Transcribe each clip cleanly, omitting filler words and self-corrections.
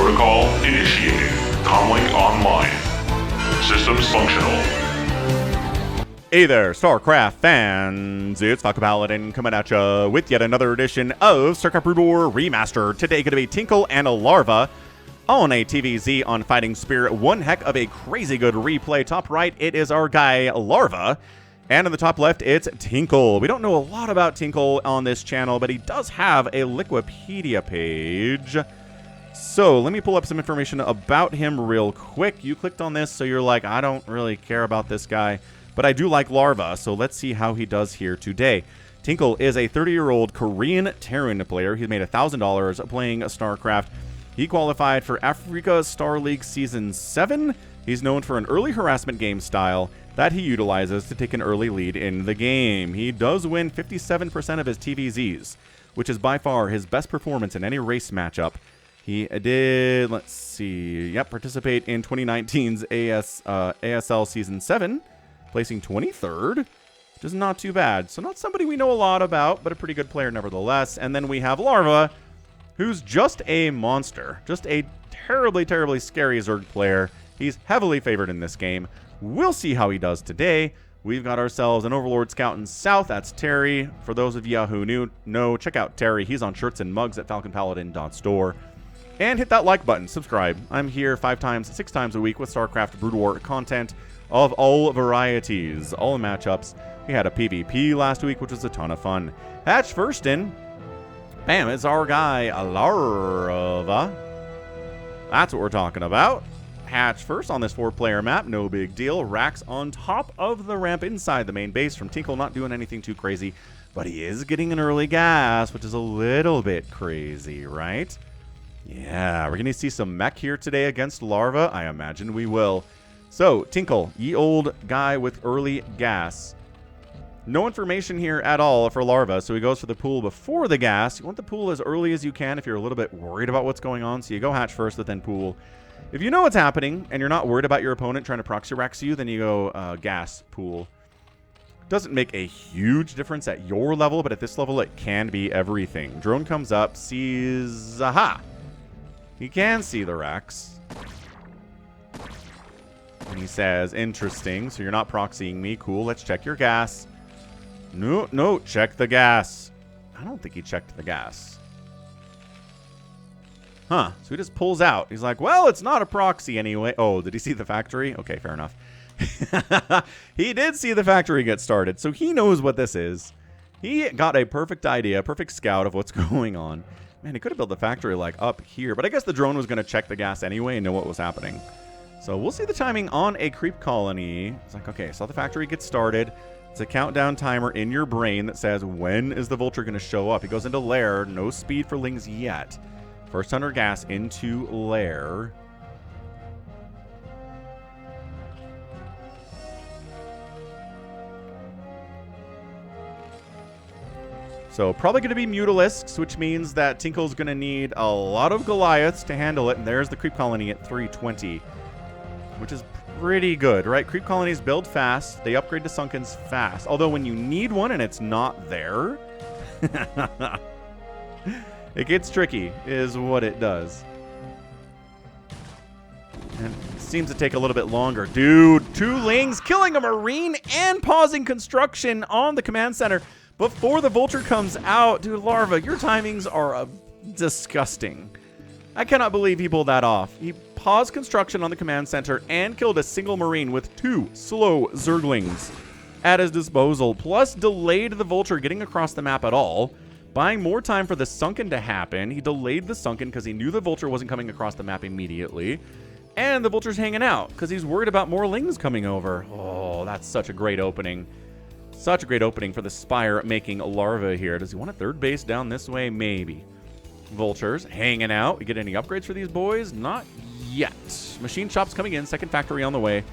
Protocol initiated. Comlink online. Systems functional. Hey there, StarCraft fans! It's Falcon Paladin coming at ya with yet another edition of StarCraft Brood War Remastered. Today going to be Tinkle and a Larva on a TVZ on Fighting Spirit. One heck of a crazy good replay. Top right, it is our guy Larva. And in the top left, it's Tinkle. We don't know a lot about Tinkle on this channel, but he does have a Wikipedia page. So let me pull up some information about him real quick. You clicked on this, so you're like, I don't really care about this guy, but I do like Larva, so let's see how he does here today. Tinkle is a 30-year-old Korean Terran player. He made $1,000 playing StarCraft. He qualified for Africa Star League Season 7. He's known for an early harassment game style that he utilizes to take an early lead in the game. He does win 57% of his TVZs, which is by far his best performance in any race matchup. He did, let's see, participate in 2019's ASL Season 7, placing 23rd, which is not too bad. So not somebody we know a lot about, but a pretty good player nevertheless. And then we have Larva, who's just a monster, just a terribly, terribly scary Zerg player. He's heavily favored in this game. We'll see how he does today. We've got ourselves an Overlord Scout in South. That's Terry. For those of you who know, check out Terry. He's on shirts and mugs at falconpaladin.store. And hit that like button. Subscribe. I'm here 6 times a week with StarCraft Brood War content of all varieties, all matchups. We had a PvP last week, which was a ton of fun. Hatch first in. Bam, it's our guy, Larva. That's what we're talking about. Hatch first on this 4-player map, no big deal. Racks on top of the ramp inside the main base from Tinkle, not doing anything too crazy, but he is getting an early gas, which is a little bit crazy, right? Yeah, we're going to see some mech here today against Larva. I imagine we will. So, Tinkle, ye old guy with early gas. No information here at all for Larva, so he goes for the pool before the gas. You want the pool as early as you can if you're a little bit worried about what's going on, so you go hatch first, but then pool. If you know what's happening and you're not worried about your opponent trying to proxy rax you, then you go gas pool. Doesn't make a huge difference at your level, but at this level it can be everything. Drone comes up, sees... Aha! He can see the racks. And he says, interesting, so you're not proxying me. Cool, let's check your gas. No, check the gas. I don't think he checked the gas. Huh, so he just pulls out. He's like, well, it's not a proxy anyway. Oh, did he see the factory? Okay, fair enough. He did see the factory get started, so he knows what this is. He got a perfect idea, perfect scout of what's going on. Man, he could have built the factory, like, up here. But I guess the drone was going to check the gas anyway and know what was happening. So we'll see the timing on a creep colony. It's like, okay, so the factory gets started. It's a countdown timer in your brain that says, when is the vulture going to show up? He goes into lair. No speed for Lings yet. First hunter gas into lair. So probably going to be Mutalisks, which means that Tinkle's going to need a lot of Goliaths to handle it. And there's the creep colony at 320, which is pretty good, right? Creep colonies build fast. They upgrade to Sunkens fast. Although when you need one and it's not there... It gets tricky, is what it does. And it seems to take a little bit longer. Dude, 2 Lings killing a Marine and pausing construction on the command center before the Vulture comes out. Dude, Larva, your timings are disgusting. I cannot believe he pulled that off. He paused construction on the command center and killed a single Marine with 2 slow Zerglings at his disposal, plus delayed the Vulture getting across the map at all. Buying more time for the Sunken to happen. He delayed the Sunken because he knew the Vulture wasn't coming across the map immediately. And the Vulture's hanging out because he's worried about more Lings coming over. Oh, that's such a great opening. Such a great opening for the Spire making Larva here. Does he want a third base down this way? Maybe. Vultures hanging out. We get any upgrades for these boys? Not yet. Machine shop's coming in. Second factory on the way.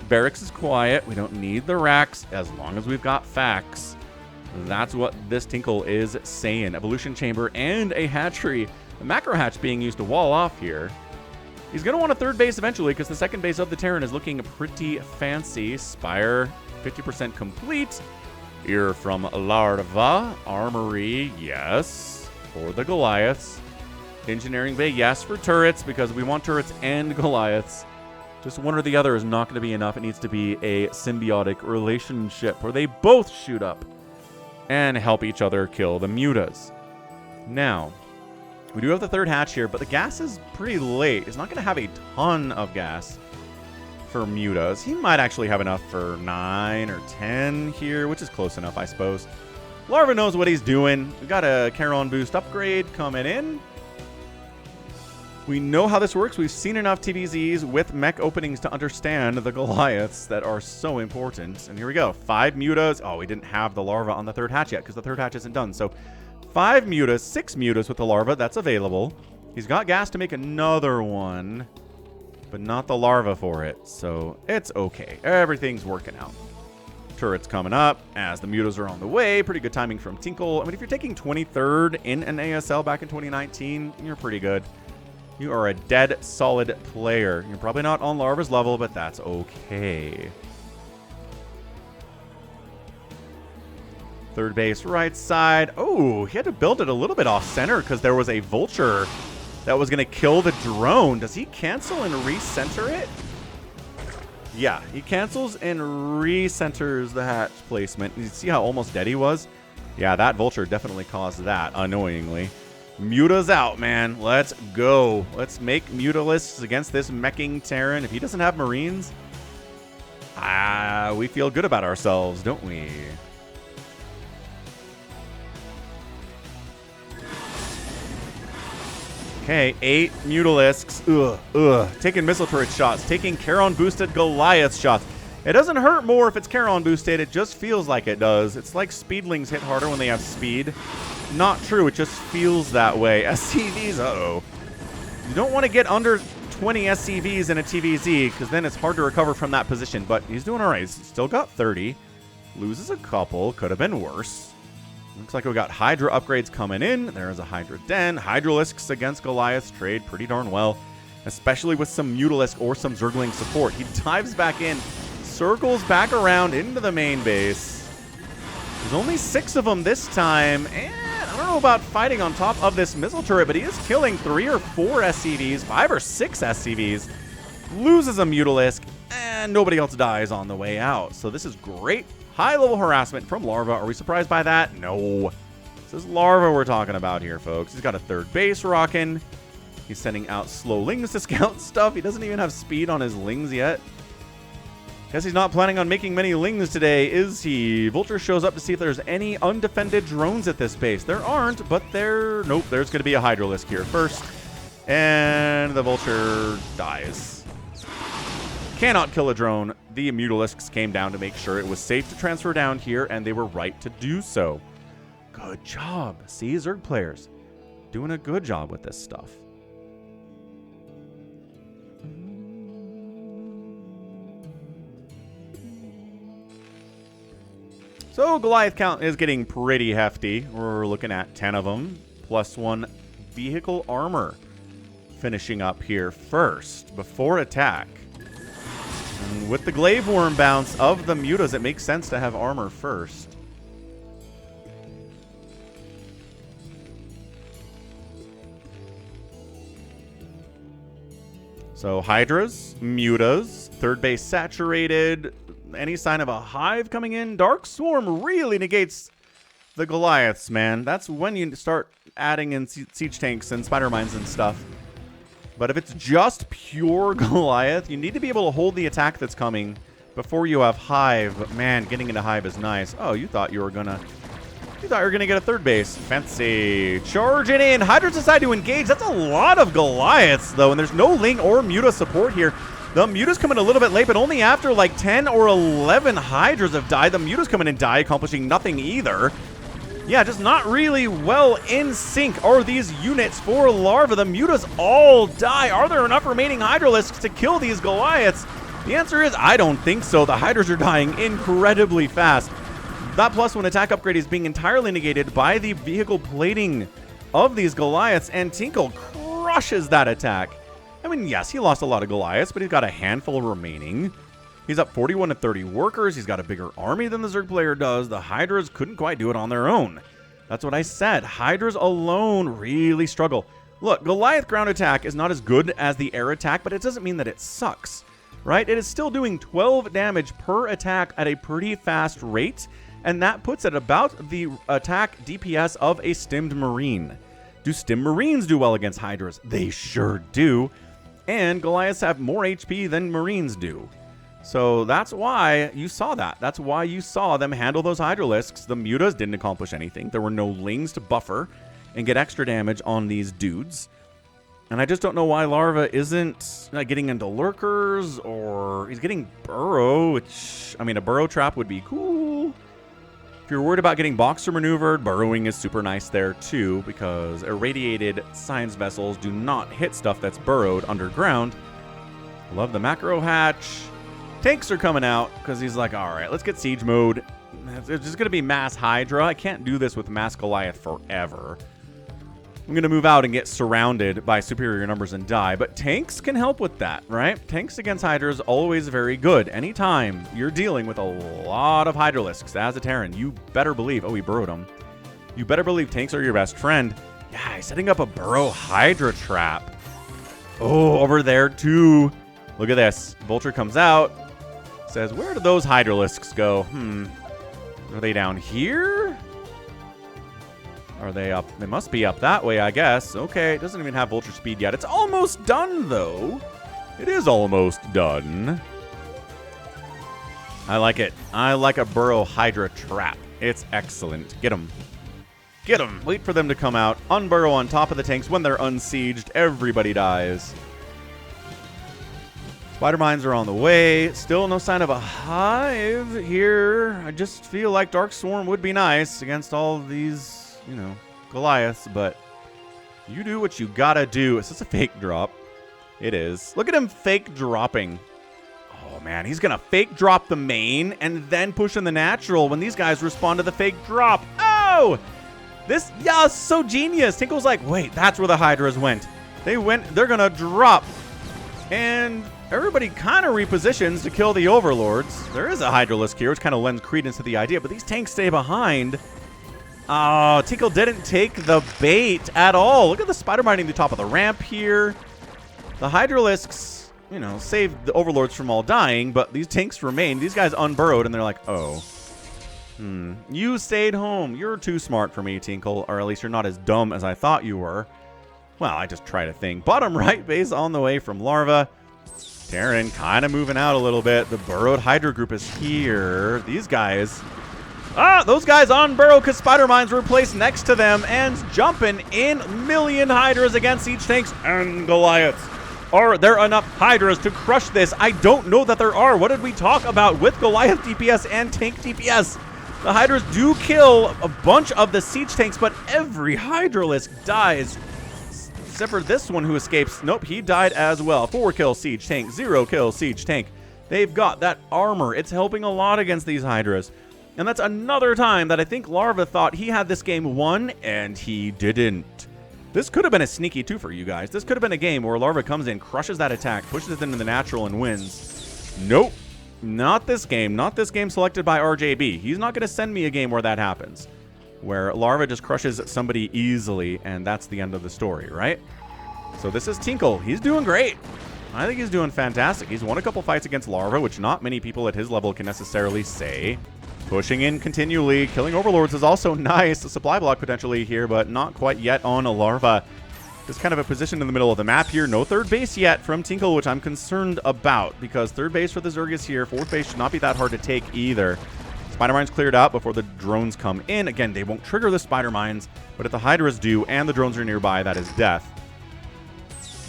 Barracks is quiet. We don't need the racks as long as we've got facts. That's what this Tinkle is saying. Evolution chamber and a hatchery. The macro hatch being used to wall off here. He's going to want a third base eventually because the second base of the Terran is looking pretty fancy. Spire, 50% complete. Here from Larva. Armory, yes, for the Goliaths. Engineering bay, yes, for turrets, because we want turrets and Goliaths. Just one or the other is not going to be enough. It needs to be a symbiotic relationship where they both shoot up and help each other kill the mutas. Now, we do have the third hatch here, but the gas is pretty late. He's not going to have a ton of gas for mutas. He might actually have enough for 9 or 10 here, which is close enough, I suppose. Larva knows what he's doing. We got a Charon boost upgrade coming in. We know how this works. We've seen enough TVZs with mech openings to understand the Goliaths that are so important. And here we go. 5 mutas. Oh, we didn't have the larva on the third hatch yet because the third hatch isn't done. So 5 mutas, 6 mutas with the larva. That's available. He's got gas to make another one, but not the larva for it. So it's okay. Everything's working out. Turrets coming up as the mutas are on the way. Pretty good timing from Tinkle. I mean, if you're taking 23rd in an ASL back in 2019, you're pretty good. You are a dead solid player. You're probably not on Larva's level, but that's okay. Third base right side. Oh, he had to build it a little bit off center because there was a vulture that was going to kill the drone. Does he cancel and recenter it? Yeah, he cancels and recenters the hatch placement. You see how almost dead he was? Yeah, that vulture definitely caused that, annoyingly. Muta's out, man. Let's go. Let's make Mutalisks against this meching Terran. If he doesn't have Marines, we feel good about ourselves, don't we? Okay, 8 Mutalisks. Taking missile turret shots. Taking Charon boosted Goliath shots. It doesn't hurt more if it's Charon boosted. It just feels like it does. It's like speedlings hit harder when they have speed. Not true. It just feels that way. SCVs, uh-oh. You don't want to get under 20 SCVs in a TVZ because then it's hard to recover from that position. But he's doing all right. He's still got 30. Loses a couple. Could have been worse. Looks like we got Hydra upgrades coming in. There's a Hydra Den. Hydralisks against Goliaths trade pretty darn well, especially with some Mutalisk or some Zergling support. He dives back in, circles back around into the main base. There's only 6 of them this time, and I don't know about fighting on top of this missile turret, but he is killing 3 or 4 SCVs, 5 or 6 SCVs, loses a Mutalisk, and nobody else dies on the way out. So this is great. High-level harassment from Larva. Are we surprised by that? No. This is Larva we're talking about here, folks. He's got a third base rocking. He's sending out slow lings to scout stuff. He doesn't even have speed on his lings yet. Guess he's not planning on making many lings today, is he? Vulture shows up to see if there's any undefended drones at this base. There aren't, but nope, there's going to be a Hydralisk here first. And the Vulture dies. Cannot kill a drone. The Mutalisks came down to make sure it was safe to transfer down here, and they were right to do so. Good job. See, Zerg players doing a good job with this stuff. So Goliath count is getting pretty hefty. We're looking at 10 of them, +1 vehicle armor. Finishing up here first, before attack. And with the Glaive Worm bounce of the Mutas, it makes sense to have armor first. So Hydras, Mutas, third base saturated. Any sign of a hive coming in? Dark Swarm really negates the Goliaths, man. That's when you start adding in siege tanks and spider mines and stuff. But if it's just pure Goliath, you need to be able to hold the attack that's coming before you have hive. But man, getting into hive is nice. Oh, you thought you were gonna get a third base. Fancy. Charging in. Hydras decide to engage. That's a lot of Goliaths, though, and there's no Ling or Muta support here. The Mutas come in a little bit late, but only after like 10 or 11 Hydras have died. The Mutas come in and die, accomplishing nothing either. Yeah, just not really well in sync are these units for Larva. The Mutas all die. Are there enough remaining Hydralisks to kill these Goliaths? The answer is I don't think so. The Hydras are dying incredibly fast. That +1 attack upgrade is being entirely negated by the vehicle plating of these Goliaths, and Tinkle crushes that attack. I mean, yes, he lost a lot of Goliaths, but he's got a handful remaining. He's up 41 to 30 workers. He's got a bigger army than the Zerg player does. The Hydras couldn't quite do it on their own. That's what I said. Hydras alone really struggle. Look, Goliath ground attack is not as good as the air attack, but it doesn't mean that it sucks, right? It is still doing 12 damage per attack at a pretty fast rate, and that puts it about the attack DPS of a stimmed Marine. Do stim Marines do well against Hydras? They sure do. And Goliaths have more HP than Marines do. So that's why you saw that. That's why you saw them handle those Hydralisks. The Mutas didn't accomplish anything. There were no Lings to buffer and get extra damage on these dudes. And I just don't know why Larva isn't getting into Lurkers, or he's getting Burrow, which, I mean, a Burrow trap would be cool. If you're worried about getting Boxer maneuvered, burrowing is super nice there too, because irradiated science vessels do not hit stuff that's burrowed underground. Love the macro hatch. Tanks are coming out because he's like, all right, let's get siege mode. It's just going to be mass Hydra. I can't do this with mass Goliath forever. I'm going to move out and get surrounded by superior numbers and die, but tanks can help with that, right? Tanks against Hydra is always very good. Anytime you're dealing with a lot of Hydralisks as a Terran, you better believe, oh, he burrowed him. You better believe tanks are your best friend. Yeah, he's setting up a burrow Hydra trap. Oh, over there too. Look at this. Vulture comes out, says, where do those Hydralisks go? Are they down here? Are they up? They must be up that way, I guess. Okay, it doesn't even have Vulture speed yet. It's almost done, though. It is almost done. I like it. I like a Burrow Hydra trap. It's excellent. Get them. Get them. Wait for them to come out. Unburrow on top of the tanks. When they're unsieged, everybody dies. Spider mines are on the way. Still no sign of a hive here. I just feel like Dark Swarm would be nice against all of these, you know, Goliaths, but you do what you gotta do. Is this a fake drop? It is. Look at him fake dropping. Oh man, he's gonna fake drop the main and then push in the natural when these guys respond to the fake drop. Oh! This, yeah, so genius. Tinkle's like, wait, that's where the Hydras went. They're gonna drop. And everybody kind of repositions to kill the Overlords. There is a Hydralisk here, which kind of lends credence to the idea, but these tanks stay behind. Oh, Tinkle didn't take the bait at all. Look at the spider mining the top of the ramp here. The Hydralisks, you know, saved the Overlords from all dying, but these tanks remain. These guys unburrowed, and they're like, oh. You stayed home. You're too smart for me, Tinkle, or at least you're not as dumb as I thought you were. Well, I just tried a thing. Bottom right base on the way from Larva. Terran kind of moving out a little bit. The burrowed Hydra group is here. These guys... those guys on burrow because spider mines were placed next to them and jumping in million Hydras against siege tanks and Goliaths. Are there enough Hydras to crush this? I don't know that there are. What did we talk about with Goliath DPS and tank DPS? The Hydras do kill a bunch of the siege tanks, but every Hydralisk dies. Except for this one who escapes. Nope, he died as well. 4 kill siege tank, 0 kill siege tank. They've got that armor. It's helping a lot against these Hydras. And that's another time that I think Larva thought he had this game won, and he didn't. This could have been a sneaky two for you guys. This could have been a game where Larva comes in, crushes that attack, pushes it into the natural, and wins. Nope. Not this game. Not this game selected by RJB. He's not going to send me a game where that happens. Where Larva just crushes somebody easily, and that's the end of the story, right? So this is Tinkle. He's doing great. I think he's doing fantastic. He's won a couple fights against Larva, which not many people at his level can necessarily say. Pushing in continually. Killing Overlords is also nice. A supply block potentially here, but not quite yet on a Larva. Just kind of a position in the middle of the map here. No third base yet from Tinkle, which I'm concerned about, because third base for the Zergus here. Fourth base should not be that hard to take either. Spider mines cleared out before the drones come in. Again, they won't trigger the spider mines, but if the Hydras do and the drones are nearby, that is death.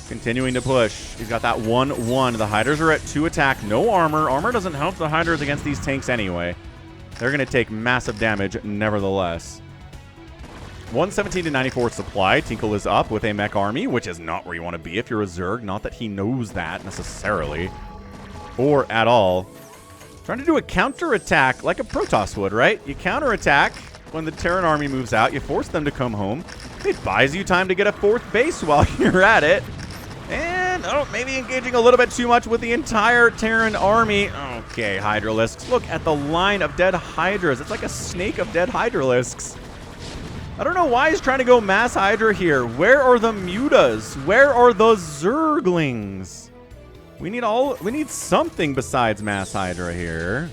Continuing to push. He's got that 1-1. The Hydras are at 2 attack. No armor. Armor doesn't help the Hydras against these tanks anyway. They're going to take massive damage nevertheless. 117 to 94 supply. Tinkle is up with a mech army, which is not where you want to be if you're a Zerg. Not that he knows that necessarily. Or at all. Trying to do a counter-attack like a Protoss would, right? You counter-attack when the Terran army moves out. You force them to come home. It buys you time to get a 4th base while you're at it. And, oh, maybe engaging a little bit too much with the entire Terran army. Okay, Hydralisks. Look at the line of dead Hydras. It's like a snake of dead Hydralisks. I don't know why he's trying to go Mass Hydra here. Where are the Mutas? Where are the Zerglings? We need something besides Mass Hydra here.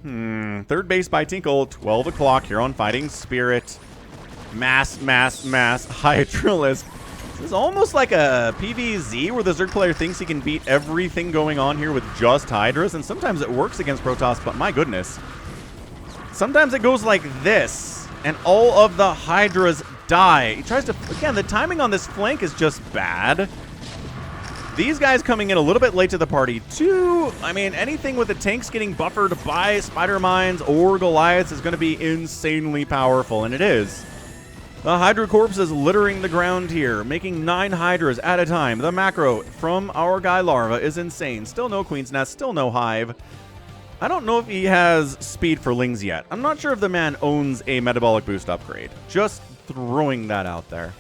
Third base by Tinkle, 12 o'clock here on Fighting Spirit. Mass Hydralisk. This is almost like a PvZ where the Zerg player thinks he can beat everything going on here with just Hydras, and sometimes it works against Protoss, but my goodness. Sometimes it goes like this, and all of the Hydras die. He tries to, again, the timing on this flank is just bad. These guys coming in a little bit late to the party, too. I mean, anything with the tanks getting buffered by Spider Mines or Goliaths is going to be insanely powerful, and it is. The Hydra Corpse is littering the ground here, making 9 Hydras at a time. The macro from our guy Larva is insane. Still no Queen's Nest, still no Hive. I don't know if he has speed for Lings yet. I'm not sure if the man owns a metabolic boost upgrade. Just throwing that out there.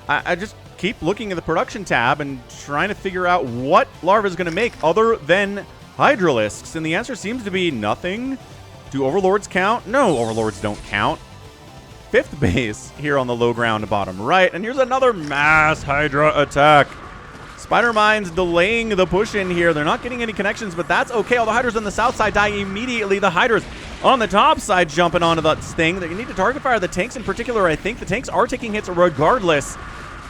I just keep looking at the production tab and trying to figure out what Larva is going to make other than Hydralisks. And the answer seems to be nothing. Do Overlords count? No, Overlords don't count. 5th base here on the low ground bottom right. And here's another Mass Hydra attack. Spider Mines delaying the push in here. They're not getting any connections, but that's okay. All the Hydras on the south side die immediately. The Hydras on the top side jumping onto that thing. You need to target fire the tanks in particular. I think the tanks are taking hits regardless.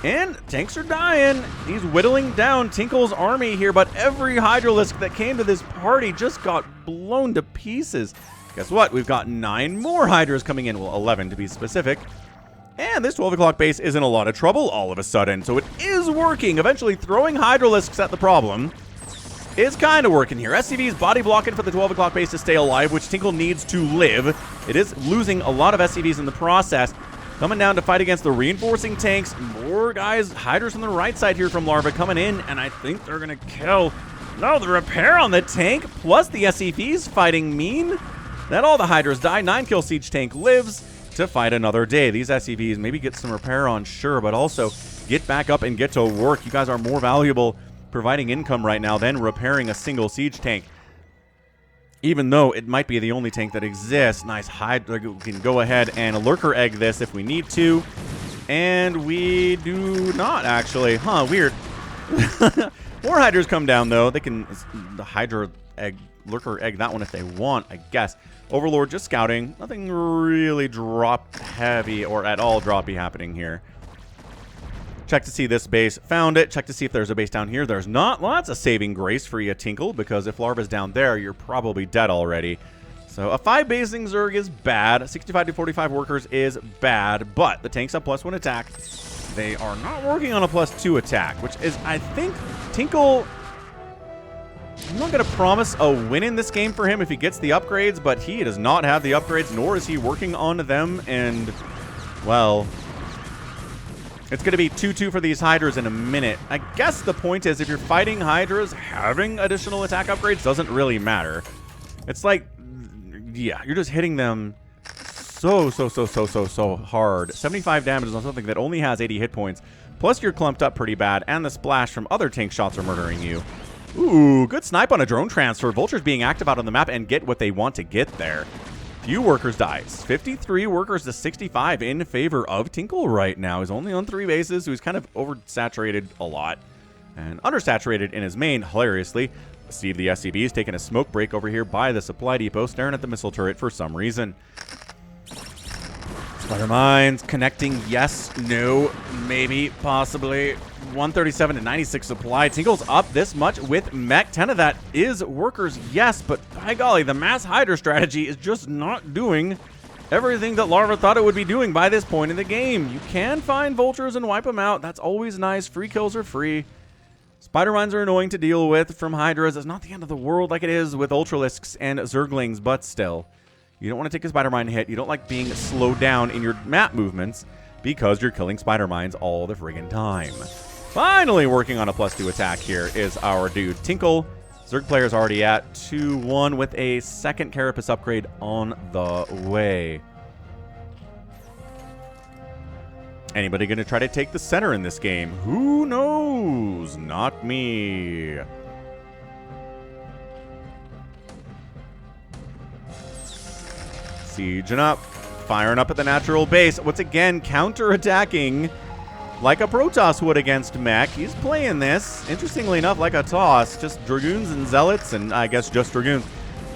And tanks are dying. He's whittling down Tinkle's army here, but every Hydralisk that came to this party just got blown to pieces. Guess what? We've got 9 more Hydras coming in. Well, 11 to be specific. And this 12 o'clock base is in a lot of trouble all of a sudden. So it is working. Eventually throwing Hydralisks at the problem is kind of working here. SCV is body blocking for the 12 o'clock base to stay alive, which Tinkle needs to live. It is losing a lot of SCVs in the process. Coming down to fight against the reinforcing tanks. More guys, Hydras on the right side here from Larva coming in, and I think they're going to kill. No, the repair on the tank, plus the SCVs fighting mean that all the Hydras die. 9-kill siege tank lives to fight another day. These SCVs maybe get some repair on, sure, but also get back up and get to work. You guys are more valuable providing income right now than repairing a single siege tank. Even though it might be the only tank that exists. Nice Hydra. We can go ahead and Lurker Egg this if we need to. And we do not, actually. Huh, weird. More Hydras come down, though. They can, the Hydra Egg, Lurker Egg that one if they want, I guess. Overlord just scouting. Nothing really drop heavy or at all droppy happening here. Check to see this base. Found it. Check to see if there's a base down here. There's not. Lots of saving grace for you, Tinkle, because if Larva's down there, you're probably dead already. So a 5-basing Zerg is bad. 65 to 45 workers is bad, but the tanks have +1 attack. They are not working on a +2 attack, which is, I think, Tinkle... I'm not going to promise a win in this game for him if he gets the upgrades, but he does not have the upgrades, nor is he working on them, and, well... It's going to be 2-2 for these Hydras in a minute. I guess the point is, if you're fighting Hydras, having additional attack upgrades doesn't really matter. It's like, yeah, you're just hitting them so hard. 75 damage on something that only has 80 hit points. Plus you're clumped up pretty bad, and the splash from other tank shots are murdering you. Ooh, good snipe on a drone transfer. Vultures being active out on the map and get what they want to get there. Few workers dies. 53 workers to 65 in favor of Tinkle right now. He's only on 3 bases, so he's kind of oversaturated a lot. And undersaturated in his main, hilariously. Steve the SCB is taking a smoke break over here by the supply depot, staring at the missile turret for some reason. Spider Mines connecting, yes, no, maybe, possibly. 137 to 96 supply. Tinkle's up this much with mech. 10 of that is workers, yes, but by golly, the Mass Hydra strategy is just not doing everything that Larva thought it would be doing by this point in the game. You can find vultures and wipe them out. That's always nice. Free kills are free. Spider Mines are annoying to deal with from Hydras. It's not the end of the world like it is with Ultralisks and Zerglings, but still. You don't want to take a Spider Mine hit. You don't like being slowed down in your map movements because you're killing Spider Mines all the friggin' time. Finally working on a +2 attack here is our dude Tinkle. Zerg player's already at 2-1 with a second Carapace upgrade on the way. Anybody going to try to take the center in this game? Who knows? Not me. Sieging up. Firing up at the natural base. Once again, counter-attacking like a Protoss would against mech. He's playing this, interestingly enough, like a Toss. Just Dragoons and Zealots, and I guess just Dragoons.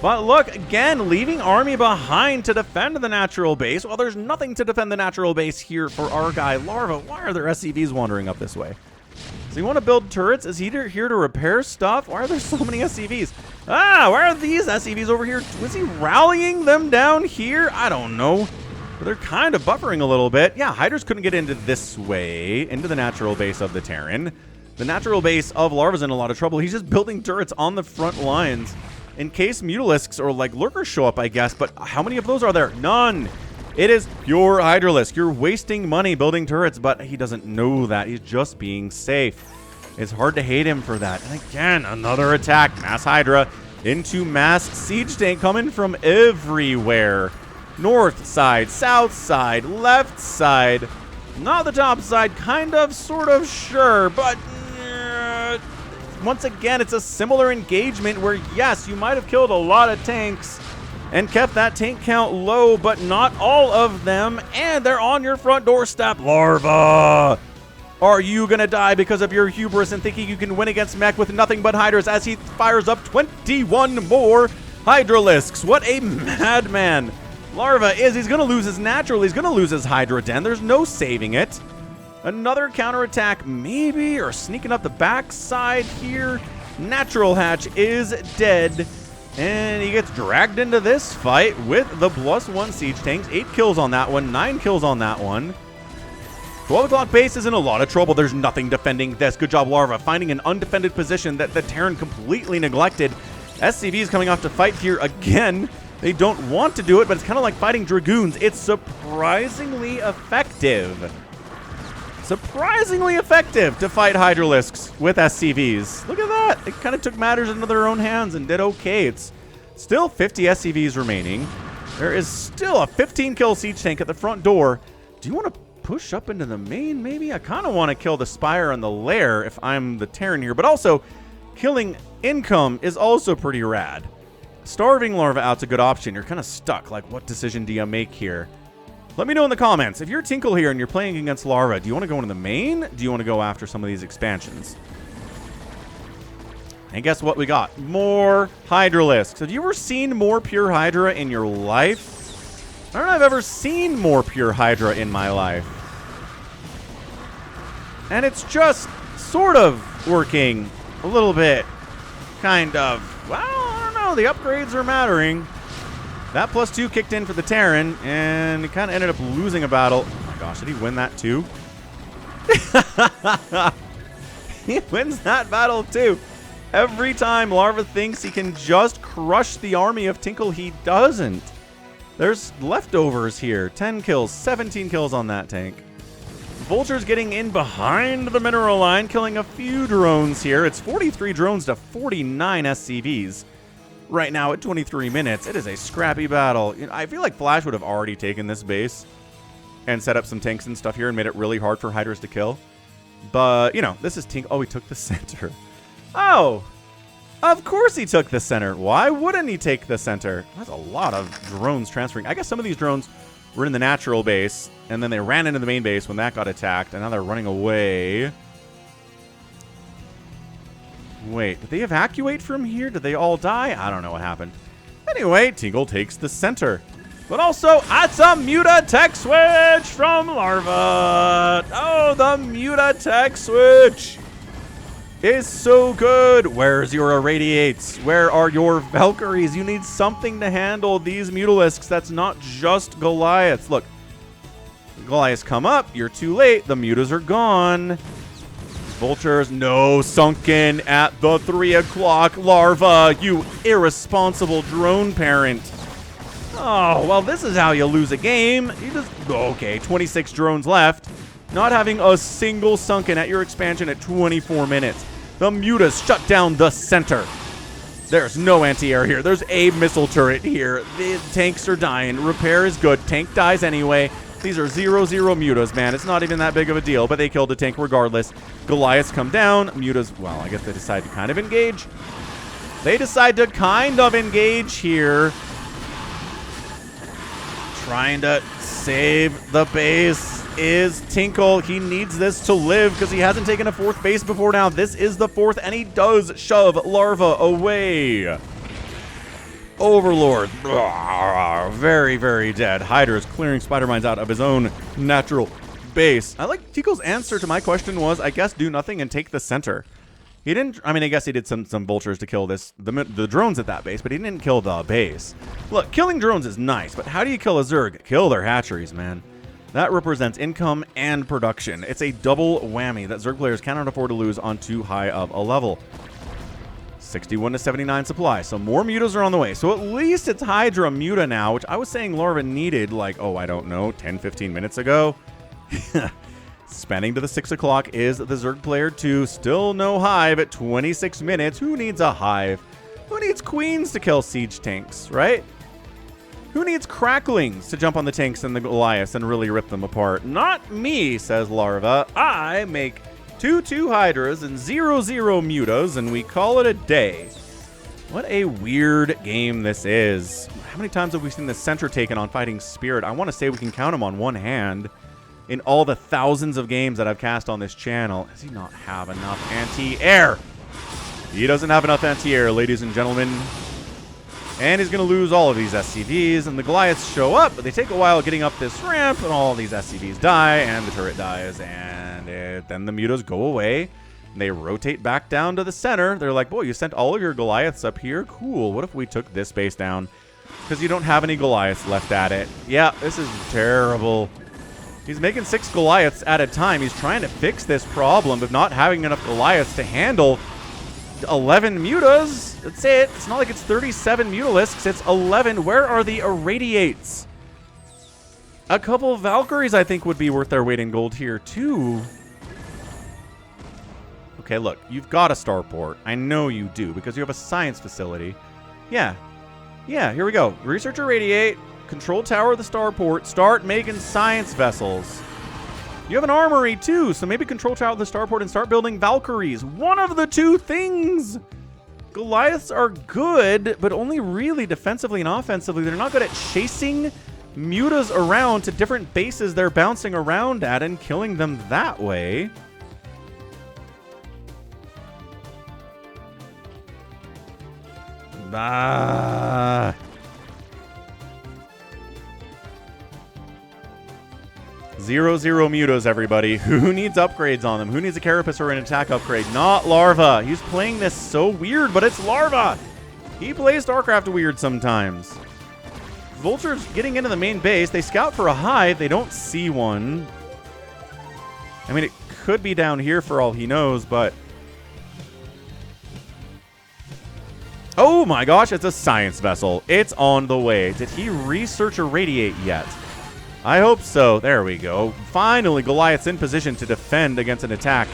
But look, again, leaving army behind to defend the natural base. Well, there's nothing to defend the natural base here for our guy, Larva. Why are there SCVs wandering up this way? Does he want to build turrets? Is he here to repair stuff? Why are there so many SCVs? Ah, why are these SCVs over here? Was he rallying them down here? I don't know. But they're kind of buffering a little bit. Yeah, Hydras couldn't get into this way, into the natural base of the Terran. The natural base of Larva's in a lot of trouble. He's just building turrets on the front lines in case Mutalisks or like Lurkers show up, I guess. But how many of those are there? None. It is pure Hydralisk. You're wasting money building turrets, but he doesn't know that. He's just being safe. It's hard to hate him for that. And again, another attack. Mass Hydra into Mass Siege Tank coming from everywhere. North side, south side, left side. Not the top side, kind of, sort of, sure. But once again, it's a similar engagement where, yes, you might have killed a lot of tanks and kept that tank count low, but not all of them. And they're on your front doorstep. Larva! Are you going to die because of your hubris and thinking you can win against mech with nothing but Hydras as he fires up 21 more Hydralisks? What a madman Larva is. He's going to lose his natural. He's going to lose his Hydra Den. There's no saving it. Another counterattack maybe, or sneaking up the backside here. Natural Hatch is dead. And he gets dragged into this fight with the +1 siege tanks. 8 kills on that one, 9 kills on that one. 12 o'clock base is in a lot of trouble. There's nothing defending this. Good job, Larva, finding an undefended position that the Terran completely neglected. SCV is coming off to fight here again. They don't want to do it, but it's kind of like fighting Dragoons. It's surprisingly effective. Surprisingly effective to fight Hydralisks with SCVs. Look at that. It kind of took matters into their own hands and did okay. It's still 50 SCVs remaining. There is still a 15-kill siege tank at the front door. Do you want to push up into the main, maybe? I kind of want to kill the Spire and the Lair if I'm the Terran here, but also killing income is also pretty rad. Starving Larva out's a good option. You're kind of stuck. Like, what decision do you make here? Let me know in the comments. If you're Tinkle here and you're playing against Larva, do you want to go into the main? Do you want to go after some of these expansions? And guess what we got? More Hydralisks. Have you ever seen more pure Hydra in your life? I don't know if I've ever seen more pure Hydra in my life. And it's just sort of working a little bit. Kind of. Well, I don't know. The upgrades are mattering. That +2 kicked in for the Terran, and he kind of ended up losing a battle. Oh my gosh, did he win that too? He wins that battle too. Every time Larva thinks he can just crush the army of Tinkle, he doesn't. There's leftovers here. 10 kills, 17 kills on that tank. Vulture's getting in behind the mineral line, killing a few drones here. It's 43 drones to 49 SCVs. Right now at 23 minutes. It is a scrappy battle. You know, I feel like Flash would have already taken this base and set up some tanks and stuff here and made it really hard for Hydras to kill. But, you know, this is Tinkle. Oh, he took the center. Oh, of course he took the center. Why wouldn't he take the center? That's a lot of drones transferring. I guess some of these drones were in the natural base, and then they ran into the main base when that got attacked, and now they're running away. Wait, did they evacuate from here? Did they all die? I don't know what happened. Anyway, Tinkle takes the center. But also, that's a Muta-Tech switch from Larva. Oh, the Muta-Tech switch is so good. Where's your Irradiates? Where are your Valkyries? You need something to handle these Mutalisks that's not just Goliaths. Look, Goliaths come up. You're too late. The Mutas are gone. Vultures, no, sunken at the 3 o'clock. Larva, you irresponsible drone parent. Oh, well, this is how you lose a game. You just, okay, 26 drones left. Not having a single sunken at your expansion at 24 minutes. The Mutas shut down the center. There's no anti-air here. There's a missile turret here. The tanks are dying. Repair is good. Tank dies anyway. These are 0-0 mutas, man. It's not even that big of a deal, but they killed the tank regardless. Goliaths come down. Mutas, well, I guess they decide to kind of engage. They decide to kind of engage here. Trying to save the base is Tinkle. He needs this to live because he hasn't taken a 4th base before now. This is the 4th, and he does shove Larva away. Overlord. Very, very dead. Hydra is clearing spider mines out of his own natural base. I like Tinkle's answer to my question was, I guess, do nothing and take the center. He didn't, I mean, I guess he did some vultures to kill the drones at that base, but he didn't kill the base. Look, killing drones is nice, but how do you kill a Zerg? Kill their hatcheries, man. That represents income and production. It's a double whammy that Zerg players cannot afford to lose on too high of a level. 61 to 79 supply, so more mutas are on the way. So at least it's Hydra muta now, which I was saying Larva needed like, oh, I don't know, 10, 15 minutes ago. Spanning to the 6 o'clock is the Zerg player 2. Still no hive at 26 minutes. Who needs a hive? Who needs queens to kill siege tanks, right? Who needs cracklings to jump on the tanks and the Goliaths and really rip them apart? Not me, says Larva. I make 2-2 Hydras and 0-0 mutas, and we call it a day. What a weird game this is. How many times have we seen the center taken on Fighting Spirit? I want to say we can count them on one hand. In all the thousands of games that I've cast on this channel, does he not have enough anti-air? He doesn't have enough anti-air, ladies and gentlemen. And he's going to lose all of these SCVs, and the Goliaths show up, but they take a while getting up this ramp, and all these SCVs die, and the turret dies, and then the mutas go away. And they rotate back down to the center. They're like, boy, you sent all of your Goliaths up here? Cool. What if we took this base down? Because you don't have any Goliaths left at it. Yeah, this is terrible. He's making 6 Goliaths at a time. He's trying to fix this problem of not having enough Goliaths to handle 11 mutas. That's it. It's not like it's 37 mutalisks. It's 11. Where are the irradiates? A couple of Valkyries, I think, would be worth their weight in gold here, too. Okay, look. You've got a starport. I know you do, because you have a science facility. Yeah. Yeah, here we go. Research irradiate. Control tower of the starport. Start making science vessels. You have an armory, too, so maybe control tower of the starport and start building Valkyries. One of the two things. Goliaths are good, but only really defensively and offensively. They're not good at chasing mutas around to different bases they're bouncing around at and killing them that way. Bah. 0-0 mutas, everybody. Who needs upgrades on them? Who needs a carapace or an attack upgrade? Not Larva. He's playing this so weird, but it's Larva. He plays StarCraft weird sometimes. Vultures getting into the main base. They scout for a hive. They don't see one. I mean, it could be down here for all he knows, but... Oh my gosh, it's a science vessel. It's on the way. Did he research irradiate yet? I hope so. There we go. Finally, Goliath's in position to defend against an attack.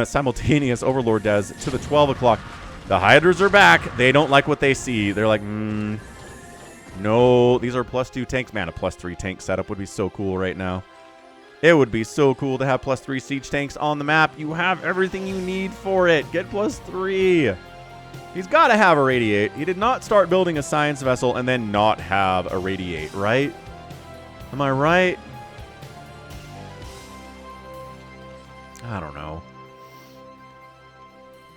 Simultaneous Overlord does to the 12 o'clock. The Hydras are back. They don't like what they see. They're like, no, these are +2 tanks. Man, a +3 tank setup would be so cool right now. It would be so cool to have +3 siege tanks on the map. You have everything you need for it. Get +3. He's got to have irradiate. He did not start building a science vessel and then not have irradiate, right? Am I right? I don't know.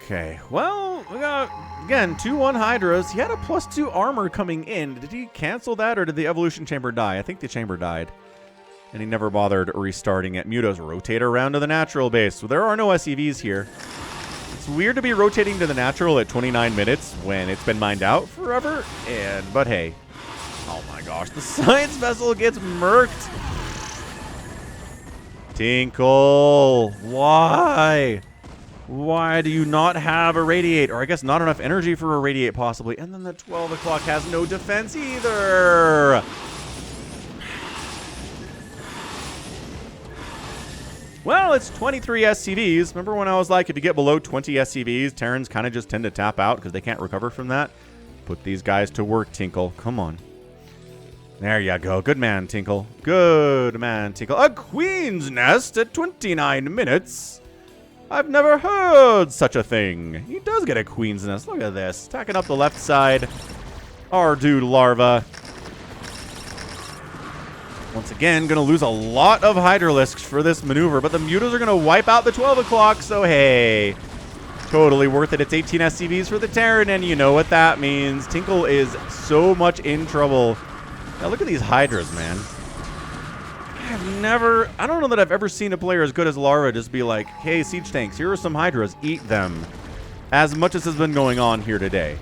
Okay, well, we got, again, 2-1 Hydras. He had a +2 armor coming in. Did he cancel that, or did the evolution chamber die? I think the chamber died. And he never bothered restarting it. Mutas rotate around to the natural base. So there are no SCVs here. It's weird to be rotating to the natural at 29 minutes when it's been mined out forever. But hey. Oh my gosh, the science vessel gets murked. Tinkle, why? Why do you not have irradiate? Or I guess not enough energy for irradiate possibly. And then the 12 o'clock has no defense either. Well, it's 23 SCVs. Remember when I was like, if you get below 20 SCVs, Terrans kind of just tend to tap out because they can't recover from that? Put these guys to work, Tinkle. Come on. There you go. Good man, Tinkle. Good man, Tinkle. A queen's nest at 29 minutes. I've never heard such a thing. He does get a queen's nest. Look at this. Attacking up the left side. Our dude, Larva. Once again, going to lose a lot of Hydralisks for this maneuver, but the Mutas are going to wipe out the 12 o'clock, so hey. Totally worth it. It's 18 SCVs for the Terran, and you know what that means. Tinkle is so much in trouble. Now look at these Hydras, man. I don't know that I've ever seen a player as good as Larva just be like, hey, siege tanks, here are some Hydras, eat them. As much as has been going on here today.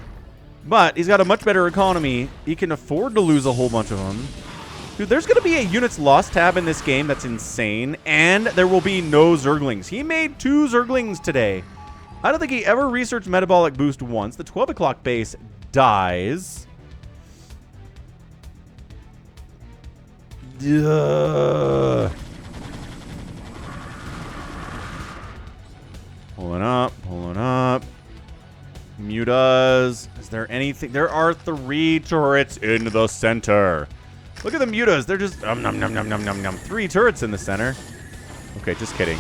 But he's got a much better economy. He can afford to lose a whole bunch of them. Dude, there's going to be a units lost tab in this game that's insane, and there will be no Zerglings. He made 2 Zerglings today. I don't think he ever researched metabolic boost once. The 12 o'clock base dies. Duh. Pulling up, pulling up. Mutas. Is there anything? There are 3 turrets in the center. Look at the Mutas. They're just nom nom nom nom nom. 3 turrets in the center. Okay, just kidding.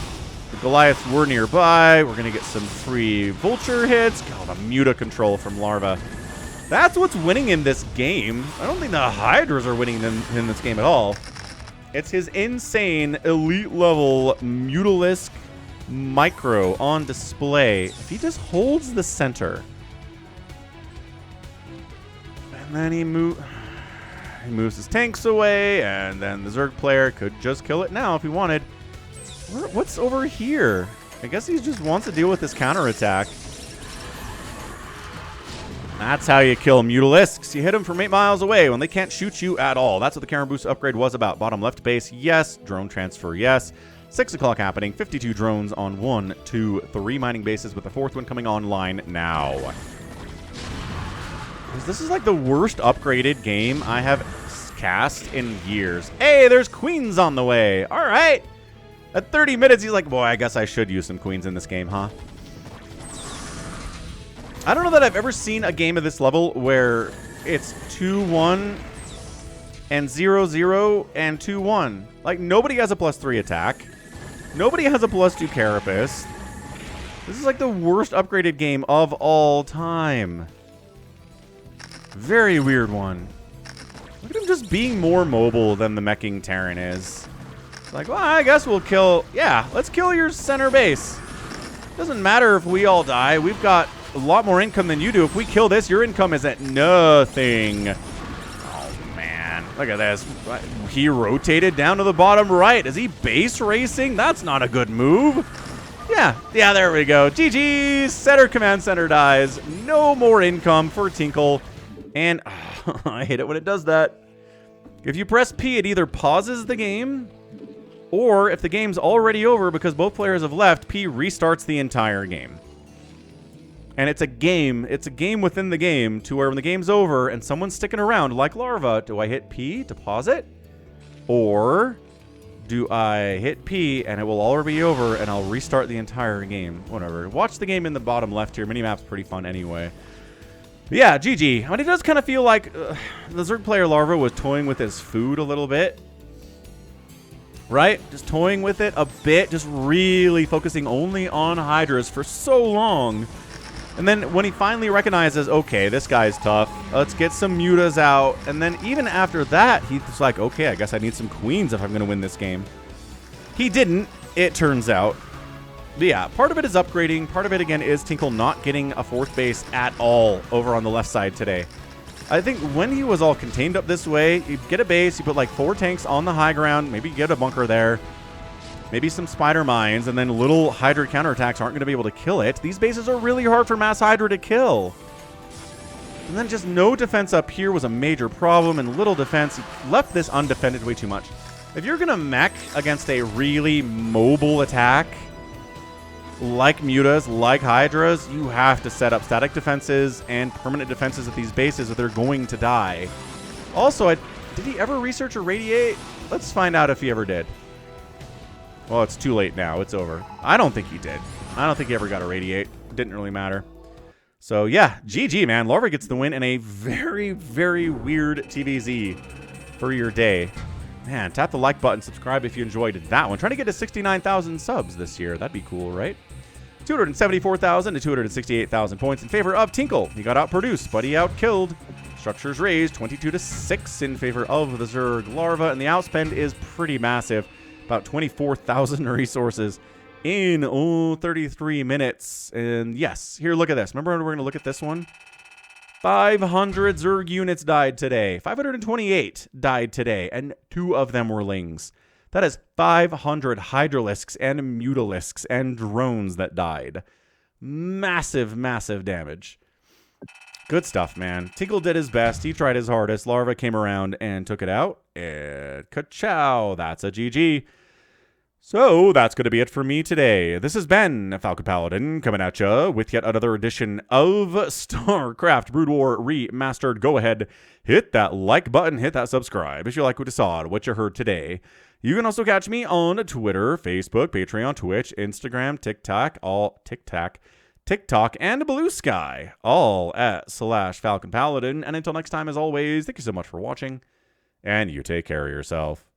The Goliaths were nearby. We're gonna get some free vulture hits. God, the Muta control from Larva. That's what's winning in this game. I don't think the Hydras are winning in this game at all. It's his insane elite level Mutalisk micro on display. If he just holds the center. And then he moves his tanks away, and then the Zerg player could just kill it now if he wanted. What's over here? I guess he just wants to deal with this counterattack. That's how you kill Mutalisks. You hit them from 8 miles away when they can't shoot you at all. That's what the camera boost upgrade was about. Bottom left base, yes. Drone transfer, yes. 6 o'clock happening. 52 drones on 1, 2, 3 mining bases with the 4th one coming online now. This is like the worst upgraded game I have cast in years. Hey, there's queens on the way. All right. At 30 minutes, he's like, boy, I guess I should use some queens in this game, huh? I don't know that I've ever seen a game of this level where it's 2-1 and 0-0 and 2-1. Like, nobody has a +3 attack. Nobody has a +2 carapace. This is like the worst upgraded game of all time. Very weird one. Look at him just being more mobile than the meching Terran is. It's like, well, I guess we'll kill... Yeah, let's kill your center base. Doesn't matter if we all die. We've got a lot more income than you do. If we kill this, your income is at nothing. Oh, man. Look at this. He rotated down to the bottom right. Is he base racing? That's not a good move. Yeah, there we go. GG. Center command center dies. No more income for Tinkle. And I hate it when it does that. If you press P, it either pauses the game, or if the game's already over because both players have left, P restarts the entire game. And it's a game within the game to where when the game's over and someone's sticking around, like Larva, do I hit P to pause it? Or do I hit P and it will already be over and I'll restart the entire game? Whatever. Watch the game in the bottom left here. Minimap's pretty fun anyway. But yeah, GG. I mean, it does kind of feel like the Zerg player Larva was toying with his food a little bit. Right? Just toying with it a bit. Just really focusing only on Hydras for so long. And then when he finally recognizes, okay, this guy's tough, let's get some Mutas out. And then even after that, he's like, okay, I guess I need some queens if I'm going to win this game. He didn't, it turns out. But yeah, part of it is upgrading. Part of it, again, is Tinkle not getting a 4th base at all over on the left side today. I think when he was all contained up this way, you get a base, you put like 4 tanks on the high ground, maybe get a bunker there. Maybe some spider mines, and then little Hydra counterattacks aren't going to be able to kill it. These bases are really hard for mass Hydra to kill. And then just no defense up here was a major problem, and little defense. He left this undefended way too much. If you're going to mech against a really mobile attack, like Mutas, like Hydras, you have to set up static defenses and permanent defenses at these bases or they're going to die. Also, did he ever research or radiate? Let's find out if he ever did. Well, it's too late now. It's over. I don't think he did. I don't think he ever got a radiate. Didn't really matter. So, yeah, GG, man. Larva gets the win in a very, very weird TVZ for your day. Man, tap the like button, subscribe if you enjoyed that one. Trying to get to 69,000 subs this year. That'd be cool, right? 274,000 to 268,000 points in favor of Tinkle. He got outproduced, but he outkilled. Structures raised 22 to 6 in favor of the Zerg Larva, and the outspend is pretty massive. About 24,000 resources in 33 minutes. And yes, here, look at this. Remember, we're going to look at this one? 500 Zerg units died today. 528 died today, and 2 of them were Lings. That is 500 Hydralisks and Mutalisks and drones that died. Massive, massive damage. Good stuff, man. Tinkle did his best. He tried his hardest. Larva came around and took it out. And ka-chow. That's a GG. So that's going to be it for me today. This has been Falcon Paladin coming at ya with yet another edition of StarCraft Brood War Remastered. Go ahead, hit that like button, hit that subscribe if you like what you saw, what you heard today. You can also catch me on Twitter, Facebook, Patreon, Twitch, Instagram, TikTok, and Blue Sky, all at /Falcon Paladin. And until next time, as always, thank you so much for watching, and you take care of yourself.